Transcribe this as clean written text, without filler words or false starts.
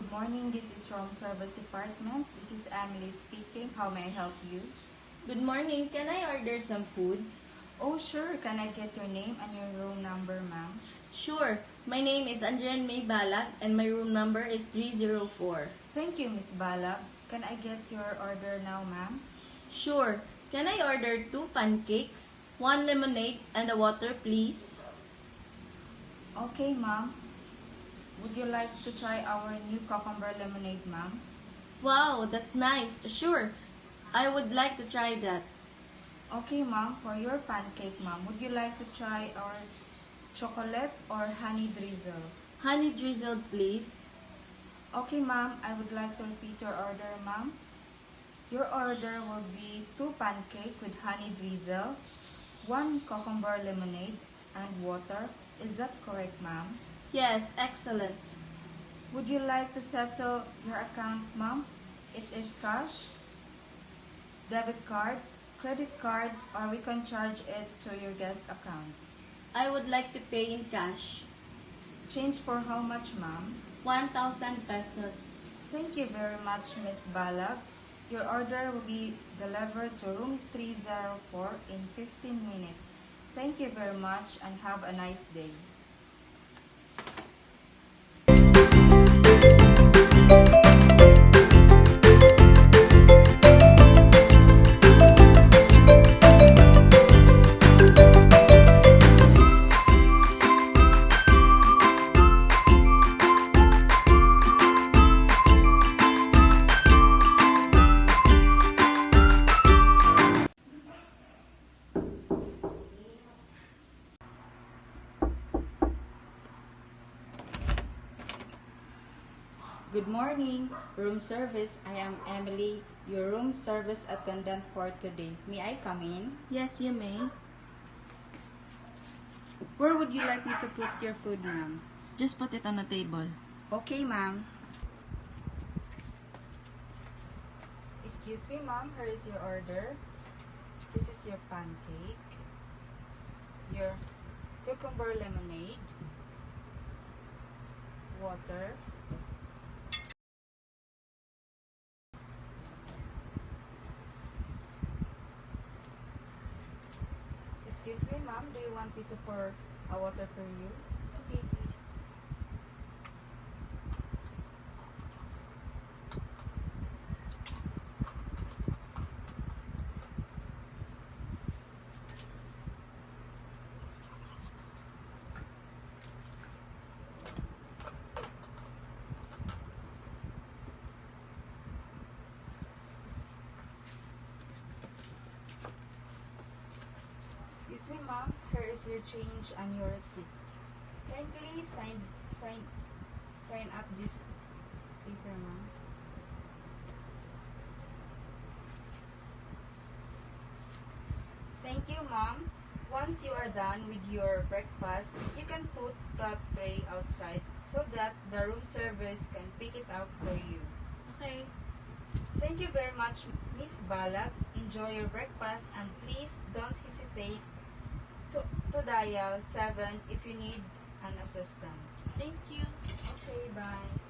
Good morning. This is from Service Department. This is Emily speaking. How may I help you? Good morning. Can I order some food? Oh, sure. Can I get your name and your room number, ma'am? Sure. My name is Andrian May Balak and my room number is 304. Thank you, Miss Balak. Can I get your order now, ma'am? Sure. Can I order 2 pancakes, 1 lemonade, and a water, please? Okay, ma'am. Would you like to try our new cucumber lemonade, ma'am? Wow, that's nice. Sure. I would like to try that. Okay, ma'am. For your pancake, ma'am, would you like to try our chocolate or honey drizzle? Honey drizzled, please. Okay, ma'am. I would like to repeat your order, ma'am. Your order will be 2 pancake with honey drizzle, 1 cucumber lemonade, and water. Is that correct, ma'am? Yes, excellent. Would you like to settle your account, ma'am? It is cash, debit card, credit card, or we can charge it to your guest account. I would like to pay in cash. Change for how much, ma'am? 1,000 pesos. Thank you very much, Miss Balak. Your order will be delivered to room 304 in 15 minutes. Thank you very much and have a nice day. Good morning, room service. I am Emily, your room service attendant for today. May I come in? Yes, you may. Where would you like me to put your food, ma'am? Just put it on the table. Okay, ma'am. Excuse me, ma'am. Here is your order. This is your pancake, your cucumber lemonade, water, excuse me, ma'am. Do you want me to pour a water for you? Okay, please. Excuse me, ma'am. Here is your change and your receipt. Can you please sign up this paper, ma'am? Thank you, ma'am. Once you are done with your breakfast, you can put that tray outside so that the room service can pick it up for you. Okay. Thank you very much, Miss Balak. Enjoy your breakfast and please don't hesitate to dial 7 if you need an assistant. Thank you. Okay, bye.